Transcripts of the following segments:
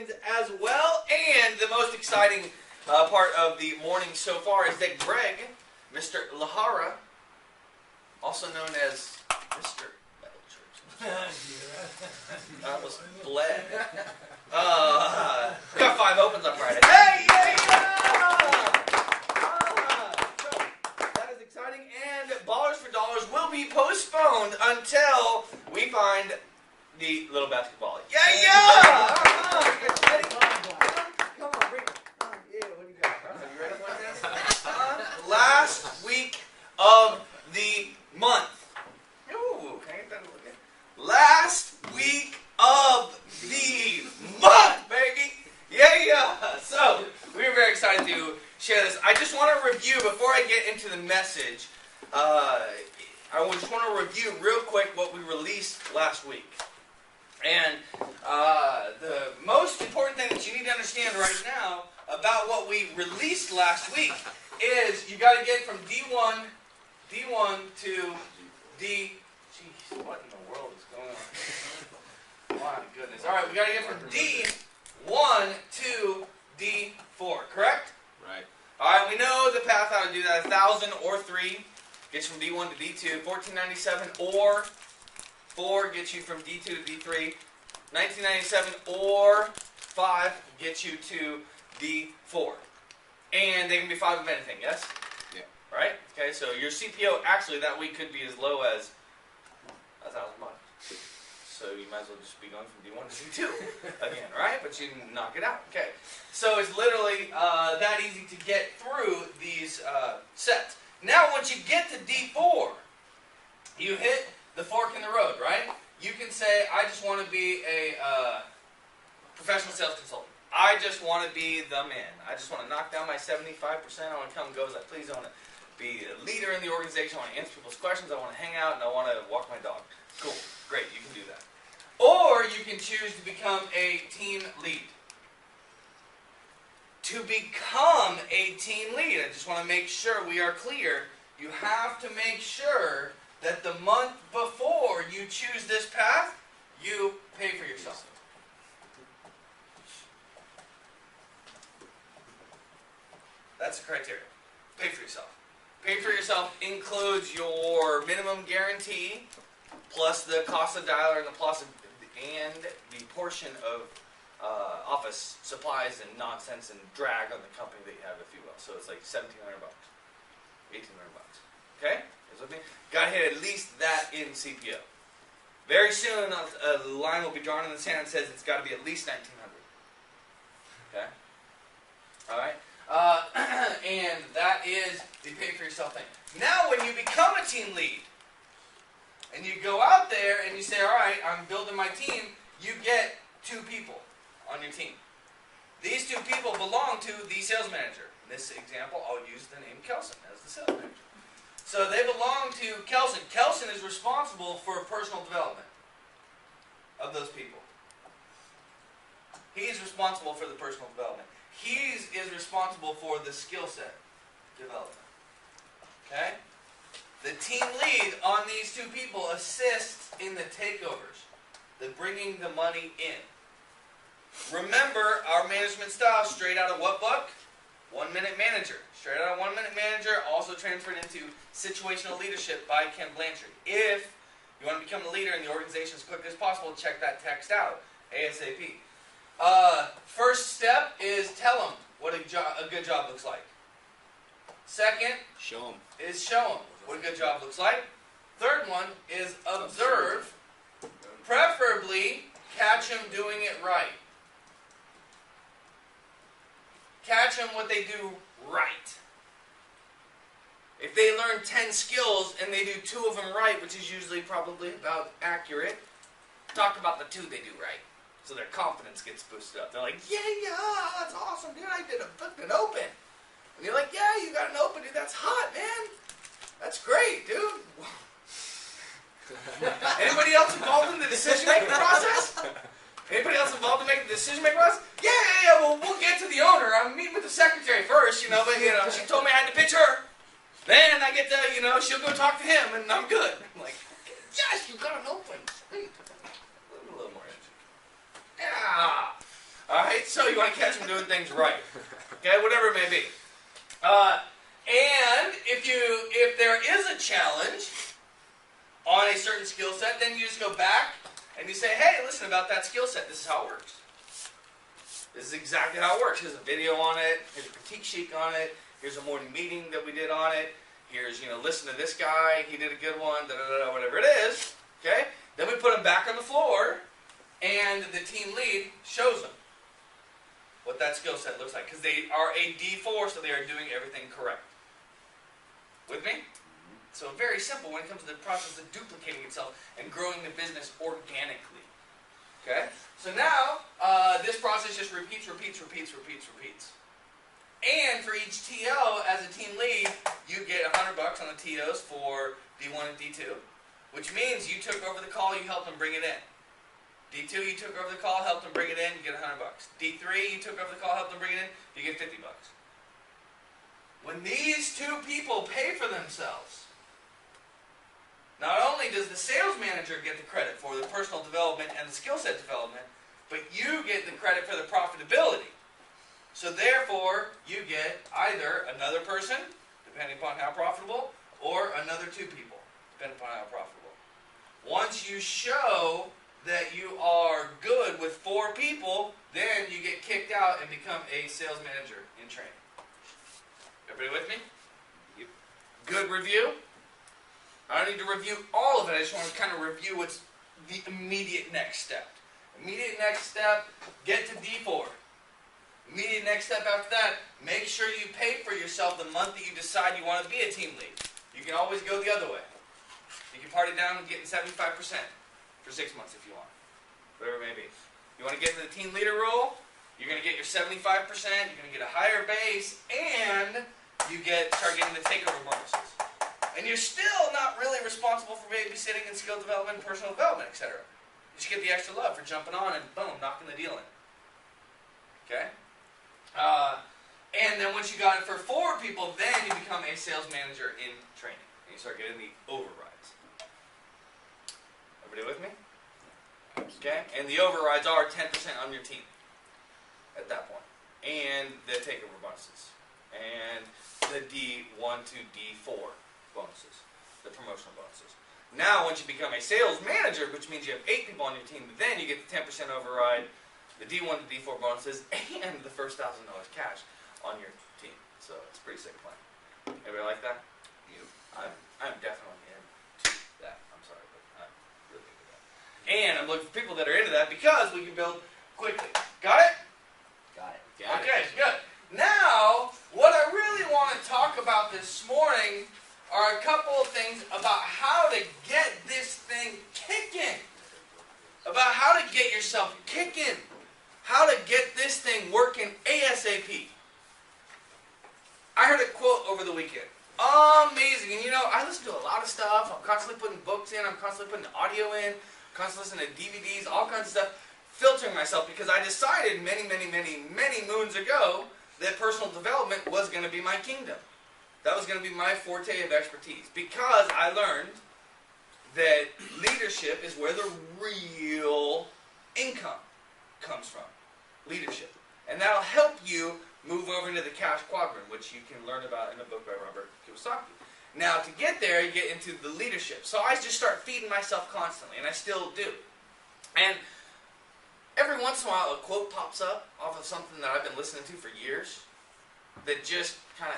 Hawkins as well. And the most exciting part of the morning so far is that Greg, Mr. Lahara, also known as Mr. I almost bled. Got 5 opens on Friday. Hey, yeah, that is exciting. And Ballers for Dollars will be postponed until we find the little basketball. Yeah! Come on, bring it. Yeah, what do you got? Are you ready for this? Last week of the month. Ooh, can I get that a look at? Last week of the month, baby! Yeah! So, we were very excited to share this. I just want to review, before I get into the message, I just want to review real quick what we released last week. And the most important thing that you need to understand right now about what we released last week is you got to get from D1 to D... Jeez, what in the world is going on? My goodness. All right, we got to get from D1 to D4, correct? Right. All right, we know the path how to do that. 1,000 or 3 gets from D1 to D2. 1497 or 4 gets you from D2 to D3. 1997 or 5 gets you to D4. And they can be 5 of anything, yes? Yeah. Right? Okay, so your CPO actually that week could be as low as $1,000. So you might as well just be going from D1 to D2 again, right? But you can knock it out. Okay. So it's literally that easy to get through these sets. Now once you get to D4, you hit the fork in the road, right? You can say, I just want to be a professional sales consultant. I just want to be the man. I just want to knock down my 75%. I want to come and go as I please. I want to be a leader in the organization. I want to answer people's questions. I want to hang out, and I want to walk my dog. Cool. Great. You can do that. Or you can choose to become a team lead. To become a team lead, I just want to make sure we are clear. You have to make sure that the month before you choose this path, you pay for yourself. That's the criteria. Pay for yourself. Pay for yourself includes your minimum guarantee, plus the cost of dialer and the portion of office supplies and nonsense and drag on the company that you have, if you will. So it's like $1,700, $1,800. Okay? Got to hit at least that in CPO. Very soon, a line will be drawn in the sand that says it's got to be at least $1,900. Okay? All right? And that is the pay for yourself thing. Now, when you become a team lead, and you go out there and you say, all right, I'm building my team, you get 2 people on your team. These 2 people belong to the sales manager. In this example, I'll use the name Kelson as the sales manager. So they belong to Kelson. Kelson is responsible for personal development of those people. He is responsible for the personal development. He is responsible for the skill set development. Okay? The team lead on these 2 people assists in the takeovers, the bringing the money in. Remember our management style straight out of what book? 1 Minute Manager. Straight out of 1 Minute Manager, also transferred into Situational Leadership by Ken Blanchard. If you want to become a leader in the organization as quickly as possible, check that text out ASAP. First step is tell them what a good job looks like. Second, show them what a good job looks like. Third one is observe, preferably catch them doing it right. Catch them what they do right. If they learn 10 skills and they do 2 of them right, which is usually probably about accurate, talk about the 2 they do right. So their confidence gets boosted up. They're like, yeah, that's awesome, dude. I did a fucking open. And you're like, yeah, you got an open, dude. That's hot, man. That's great, dude. Anybody else involved in the decision-making process? Anybody else involved in making the decision-making process? Yeah. Well, we'll get to the owner. I'm meeting with the secretary first, but she told me I had to pitch her. Then I get to, she'll go talk to him, and I'm good. I'm like, yes, you got an open. Sweet. A little more energy. Yeah. All right. so you want to catch them doing things right. Okay, whatever it may be. And if there is a challenge on a certain skill set, then you just go back and you say, hey, listen, about that skill set, this is how it works. This is exactly how it works. Here's a video on it. Here's a critique sheet on it. Here's a morning meeting that we did on it. Here's, listen to this guy. He did a good one. Whatever it is. Okay? Then we put them back on the floor, and the team lead shows them what that skill set looks like. Because they are a D4, so they are doing everything correct. With me? So very simple when it comes to the process of duplicating itself and growing the business organically. Okay? So now, this process just repeats. And for each TO, as a team lead, you get $100 on the TOs for D1 and D2. Which means you took over the call, you helped them bring it in. D2, you took over the call, helped them bring it in, you get $100. D3, you took over the call, helped them bring it in, you get $50. When these two people pay for themselves, not only does the sales manager get the credit for the personal development and the skill set development, but you get the credit for the profitability. So therefore, you get either another person, depending upon how profitable, or another two people, depending upon how profitable. Once you show that you are good with 4 people, then you get kicked out and become a sales manager in training. Everybody with me? Yep. Good review? I don't need to review all of it. I just want to kind of review what's the immediate next step. Immediate next step, get to D4. Immediate next step after that, make sure you pay for yourself the month that you decide you want to be a team lead. You can always go the other way. You can party down and get 75% for 6 months if you want. Whatever it may be. You want to get to the team leader role, you're going to get your 75%, you're going to get a higher base, and you start getting the takeover bonuses. And you're still not really responsible for babysitting and skill development and personal development, etc. You just get the extra love for jumping on and boom, knocking the deal in. Okay? And then once you got it for 4 people, then you become a sales manager in training. And you start getting the overrides. Everybody with me? Okay? And the overrides are 10% on your team at that point. And the takeover bonuses. And the D1 to D4 bonuses. The promotional bonuses. Now, once you become a sales manager, which means you have 8 people on your team, then you get the 10% override, the D1 to D4 bonuses, and the first $1,000 cash on your team. So it's a pretty sick plan. Everybody like that? Yep. I'm definitely into that. I'm sorry, but I'm really into that. And I'm looking for people that are into that because we can build quickly. Got it? Got it. Okay, good. Now, what I really want to talk about this morning are a couple of things about how to get this thing kicking. About how to get yourself kicking. How to get this thing working ASAP. I heard a quote over the weekend. Amazing. And I listen to a lot of stuff. I'm constantly putting books in. I'm constantly putting audio in. Constantly listening to DVDs, all kinds of stuff. Filtering myself because I decided many moons ago that personal development was going to be my kingdom. That was going to be my forte of expertise. Because I learned that leadership is where the real income comes from. Leadership. And that'll help you move over into the cash quadrant, which you can learn about in a book by Robert Kiyosaki. Now, to get there, you get into the leadership. So I just start feeding myself constantly, and I still do. And every once in a while, a quote pops up off of something that I've been listening to for years that just kind of,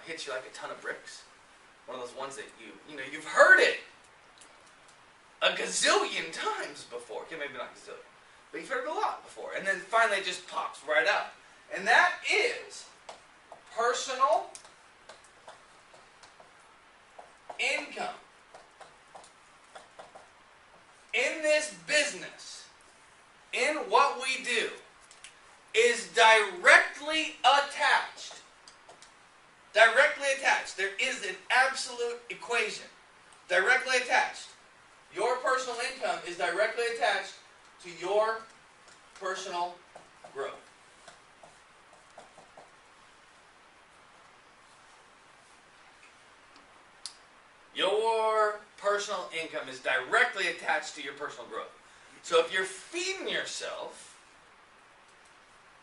hits you like a ton of bricks. One of those ones that you've heard it a gazillion times before. Okay, maybe not gazillion. But you've heard it a lot before. And then finally it just pops right out. And that is personal income. In this business, in what we do, is directly attached. Directly attached. There is an absolute equation. Directly attached. Your personal income is directly attached to your personal growth. Your personal income is directly attached to your personal growth. So if you're feeding yourself,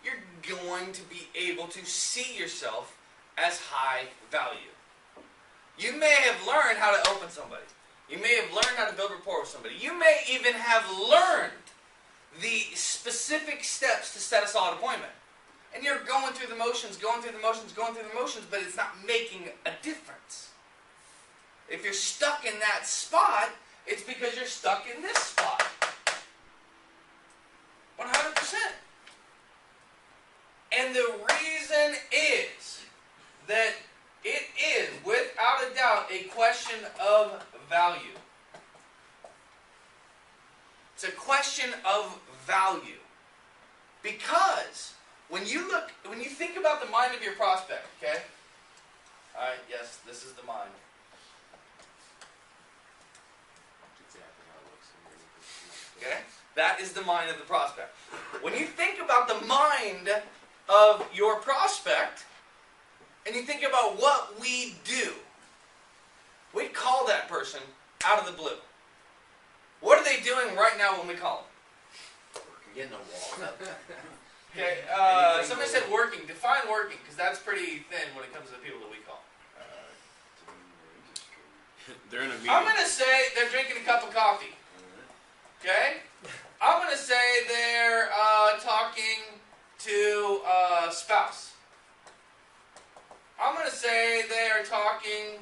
you're going to be able to see yourself as high value. You may have learned how to open somebody. You may have learned how to build rapport with somebody. You may even have learned the specific steps to set a solid appointment. And you're going through the motions, but it's not making a difference. If you're stuck in that spot, it's because you're stuck in this spot. 100%. And the reason is that it is, without a doubt, a question of value. It's a question of value. Because when you think about the mind of your prospect, okay? Alright, yes, this is the mind. Okay? That is the mind of the prospect. When you think about the mind of your prospect, and you think about what we do, we call that person out of the blue. What are they doing right now when we call them? Getting a wall up. Okay, somebody said working. Define working, because that's pretty thin when it comes to the people that we call. They're in a meeting. I'm going to say they're drinking a cup of coffee. Okay? I'm going to say they're talking to a spouse. I'm going to say they are talking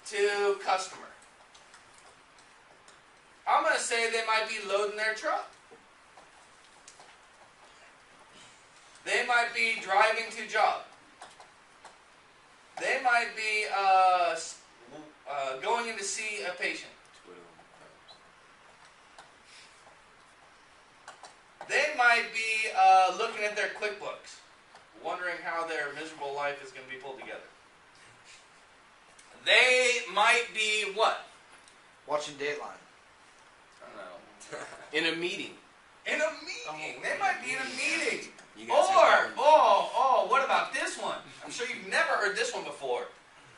to customer. I'm going to say they might be loading their truck. They might be driving to job. They might be going in to see a patient. They might be looking at their QuickBooks, wondering how their miserable life is going to be pulled together. They might be what? Watching Dateline. I don't know. In a meeting. In a meeting. They might be in a meeting. You guys have Or, that one. what about this one? I'm sure you've never heard this one before.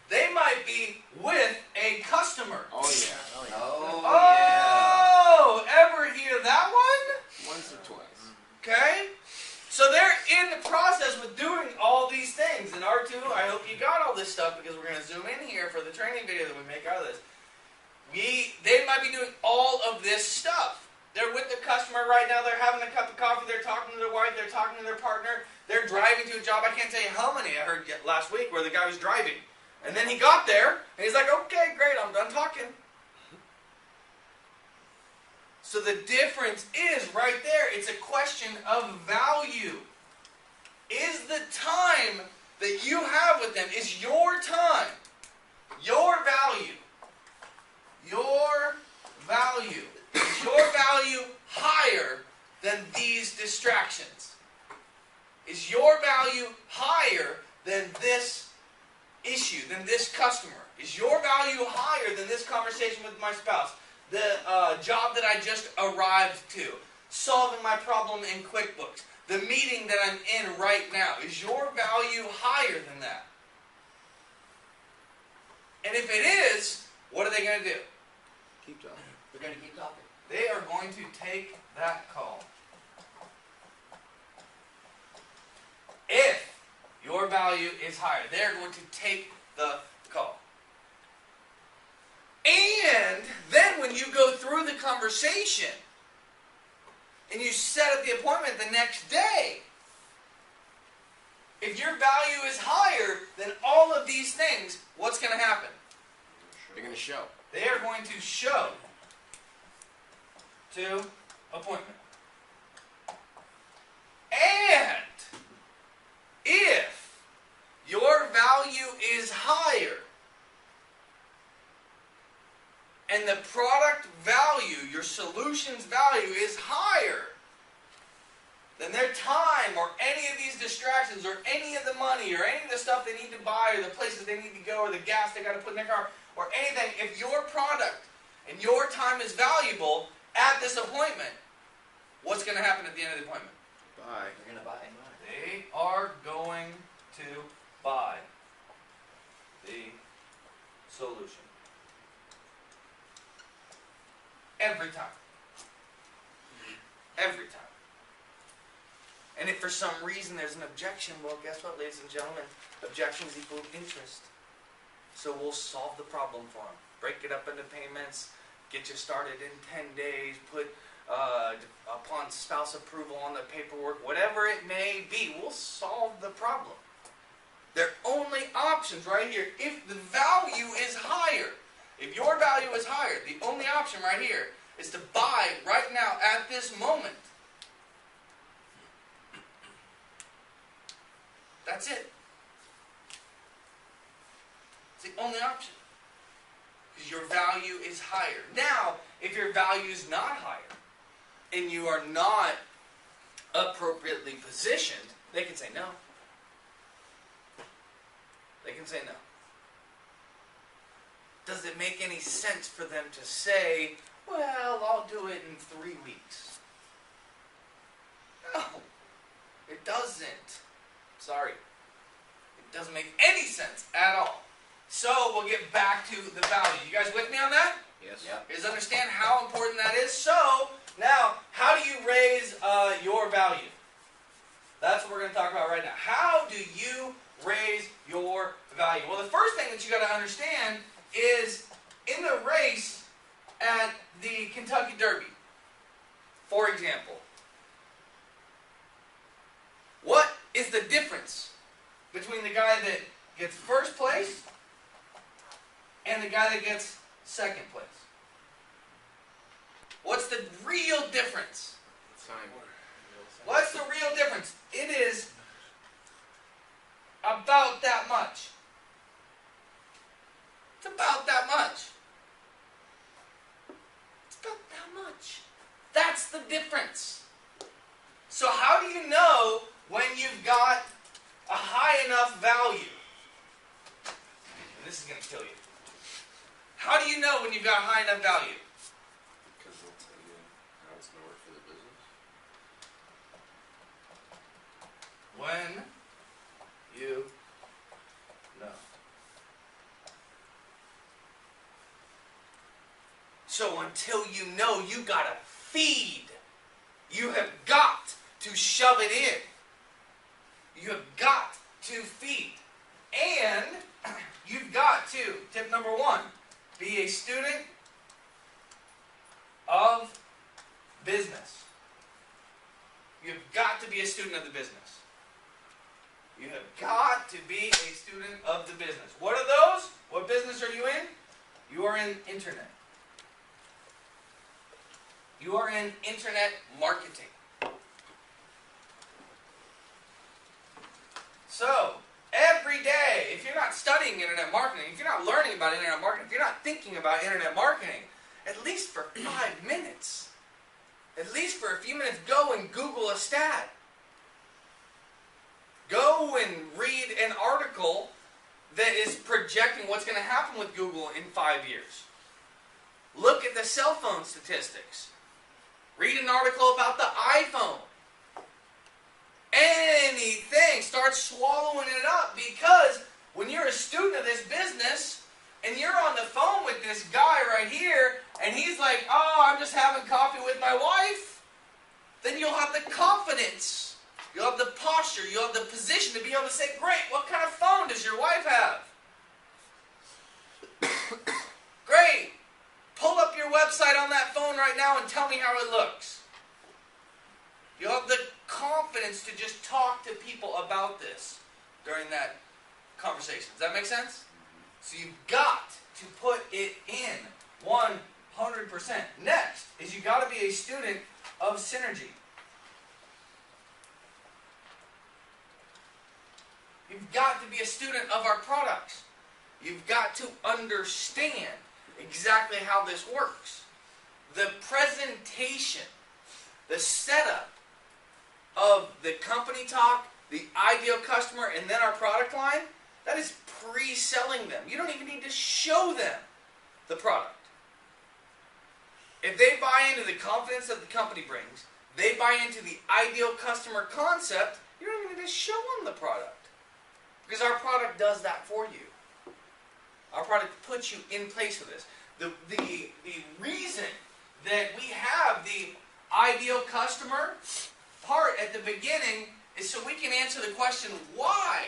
They might be with a customer. Oh yeah. Oh, ever hear that one? Once or twice. Okay? So they're in the process with doing all these things. And R2, I hope you got all this stuff because we're going to zoom in here for the training video that we make out of this. They might be doing all of this stuff. They're with the customer right now. They're having a cup of coffee. They're talking to their wife. They're talking to their partner. They're driving to a job. I can't tell you how many I heard last week where the guy was driving. And then he got there, and he's like, okay, great, I'm done talking. So the difference is right there. It's a question of value. Is the time that you have with them, is your time, your value, is your value higher than these distractions? Is your value higher than this issue, than this customer? Is your value higher than this conversation with my spouse? The job that I just arrived to? Solving my problem in QuickBooks? The meeting that I'm in right now? Is your value higher than that? And if it is, what are they going to do? Keep talking. We're going to keep talking. They are going to take that call. If your value is higher, they're going to take the call. And then when you go through the conversation and you set up the appointment the next day, if your value is higher than all of these things, what's going to happen? They're going to show. They are going to show to appointment. And if your value is higher and the product value, your solution's value is higher than their time or any of these distractions or any of the money or any of the stuff they need to buy or the places they need to go or the gas they got to put in their car or anything, if your product and your time is valuable at this appointment, what's going to happen at the end of the appointment? Bye. They're going to buy. They are going to buy the solution. Every time. Every time. And if for some reason there's an objection, well, guess what, ladies and gentlemen? Objections equal interest. So we'll solve the problem for them. Break it up into payments, get you started in 10 days, put upon spouse approval on the paperwork, whatever it may be, we'll solve the problem. Their only options right here, if the value is higher, if your value is higher, the only option right here is to buy right now at this moment. That's it. It's the only option. Because your value is higher. Now, if your value is not higher, and you are not appropriately positioned, they can say no. They can say no. Does it make any sense for them to say, well, I'll do it in 3 weeks? No. It doesn't. Sorry. It doesn't make any sense at all. So, we'll get back to the value. You guys with me on that? Yes. Yep. You guys understand how important that is? So, now, how do you raise your value? That's what we're going to talk about right now. How do you raise your value? Well, the first thing that you got to understand is in the race at the Kentucky Derby, for example, what is the difference between the guy that gets first place and the guy that gets second place? What's the real difference? Time. What's the real difference? It is about that much. It's about that much. It's about that much. That's the difference. So how do you know when you've got a high enough value? And this is going to kill you. How do you know when you've got a high enough value? Because they'll tell you how it's going to work for the business. When you know. So until you know, you gotta feed. You have got to shove it in. You have got to feed. And you've got to, tip number 1, be a student of business. You've got to be a student of the business. You have got to be a student of the business. What are those? What business are you in? You are in internet. You are in internet marketing. So, every day, if you're not studying internet marketing, if you're not learning about internet marketing, if you're not thinking about internet marketing, at least for 5 minutes, at least for a few minutes, go and Google a stat. Go and read an article that is projecting what's going to happen with Google in 5 years. Look at the cell phone statistics. Read an article about the iPhone. Anything. Start swallowing it up, because when you're a student of this business and you're on the phone with this guy right here and he's like, oh, I'm just having coffee with my wife, then you'll have the confidence, you'll have the posture, you'll have the position to be able to say, great, what kind of phone does your wife have? Great. Pull up your website on that phone right now and tell me how it looks. You'll have the confidence to just talk to people about this during that conversation. Does that make sense? So you've got to put it in 100%. Next is you got to be a student of synergy. You've got to be a student of our products. You've got to understand exactly how this works. The presentation, the setup of the company talk, the ideal customer, and then our product line, that is pre-selling them. You don't even need to show them the product. If they buy into the confidence that the company brings, they buy into the ideal customer concept, you don't even need to show them the product. Because our product does that for you. Our product puts you in place for this. The reason that we have the ideal customer part at the beginning is so we can answer the question, why?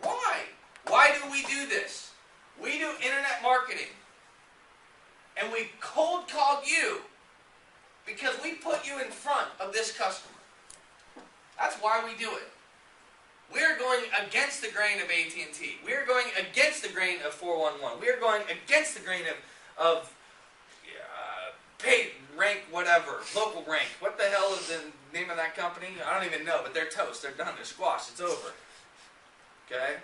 Why? Why do we do this? We do internet marketing. And we cold called you because we put you in front of this customer. That's why we do it. We're going against the grain of AT&T. We're going against the grain of 411. We're going against the grain of paid rank whatever, local rank. What the hell is the name of that company? I don't even know, but they're toast. They're done. They're squashed. It's over. Okay?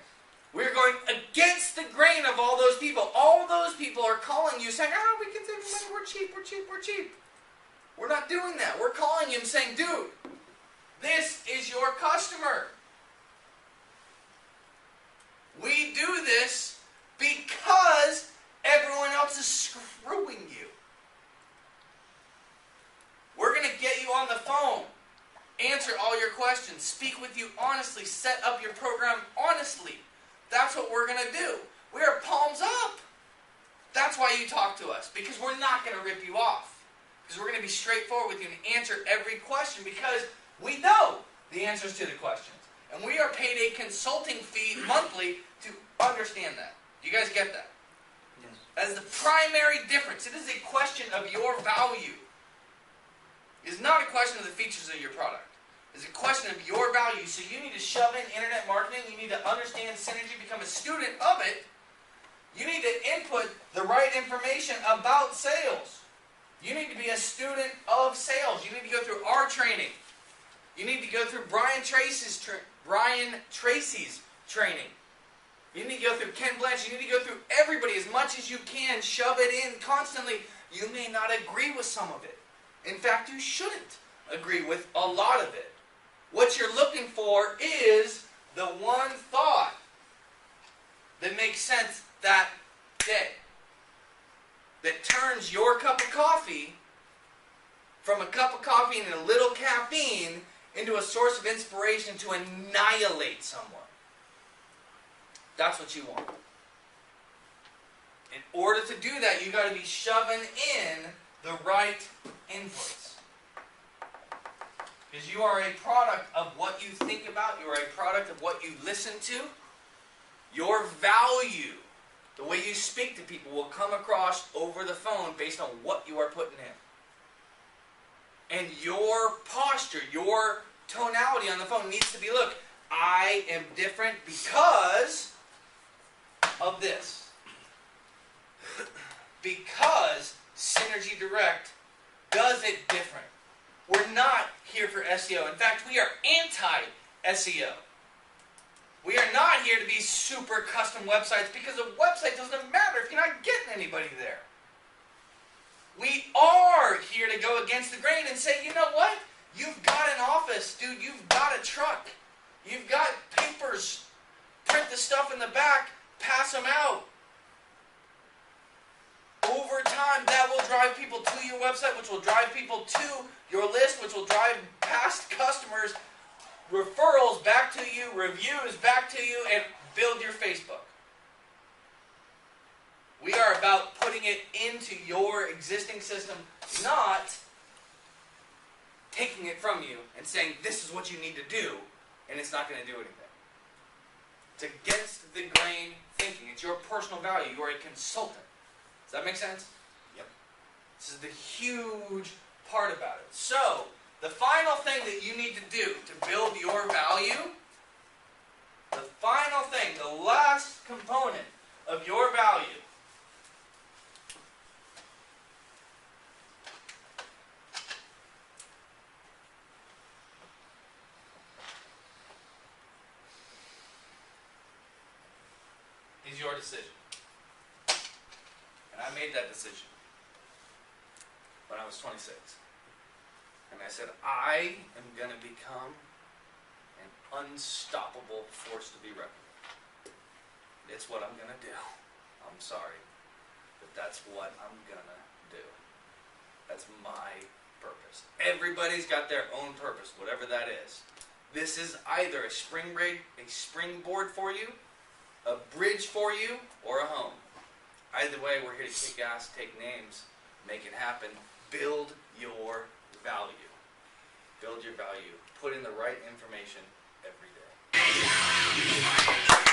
We're going against the grain of all those people. All those people are calling you saying, we can save money. We're cheap. We're cheap. We're cheap. We're not doing that. We're calling you and saying, dude, this is your customer. We do this because everyone else is screwing you. We're going to get you on the phone, answer all your questions, speak with you honestly, set up your program honestly. That's what we're going to do. We are palms up. That's why you talk to us, because we're not going to rip you off. Because we're going to be straightforward with you and answer every question, because we know the answers to the questions. And we are paid a consulting fee monthly to understand that. Do you guys get that? Yes. That is the primary difference. It is a question of your value. It is not a question of the features of your product. It's a question of your value. So you need to shove in internet marketing. You need to understand synergy, become a student of it. You need to input the right information about sales. You need to be a student of sales. You need to go through our training. You need to go through Brian Tracy's training. You need to go through Ken Blanche. You need to go through everybody as much as you can. Shove it in constantly. You may not agree with some of it. In fact, you shouldn't agree with a lot of it. What you're looking for is the one thought that makes sense that day. That turns your cup of coffee from a cup of coffee and a little caffeine into a source of inspiration to annihilate someone. That's what you want. In order to do that, you got to be shoving in the right inputs. Because you are a product of what you think about. You are a product of what you listen to. Your value, the way you speak to people, will come across over the phone based on what you are putting in. And your posture, your tonality on the phone needs to be, look, I am different because of this. Because Synergy Direct does it different. We're not here for SEO. In fact, we are anti-SEO. We are not here to be super custom websites because a website doesn't matter if you're not getting anybody there. We are here to go against the grain and say, you know what? You've got an office, dude. You've got a truck. You've got papers. Print the stuff in the back. Pass them out. Over time, that will drive people to your website, which will drive people to your list, which will drive past customers, referrals back to you, reviews back to you, and build your Facebook. We are about putting it into your existing system, not taking it from you and saying, this is what you need to do, and it's not going to do anything. It's against the grain thinking. It's your personal value. You are a consultant. Does that make sense? Yep. This is the huge part about it. So, the final thing that you need to do to build your value, the final thing, the last component of your value, is your decision. And I made that decision when I was 26. And I said, I am going to become an unstoppable force to be reckoned with. It's what I'm going to do. I'm sorry. But that's what I'm going to do. That's my purpose. Everybody's got their own purpose, whatever that is. This is either a springboard for you, a bridge for you, or a home. Either way, we're here to kick ass, take names, make it happen, build your value. build your value, put in the right information every day.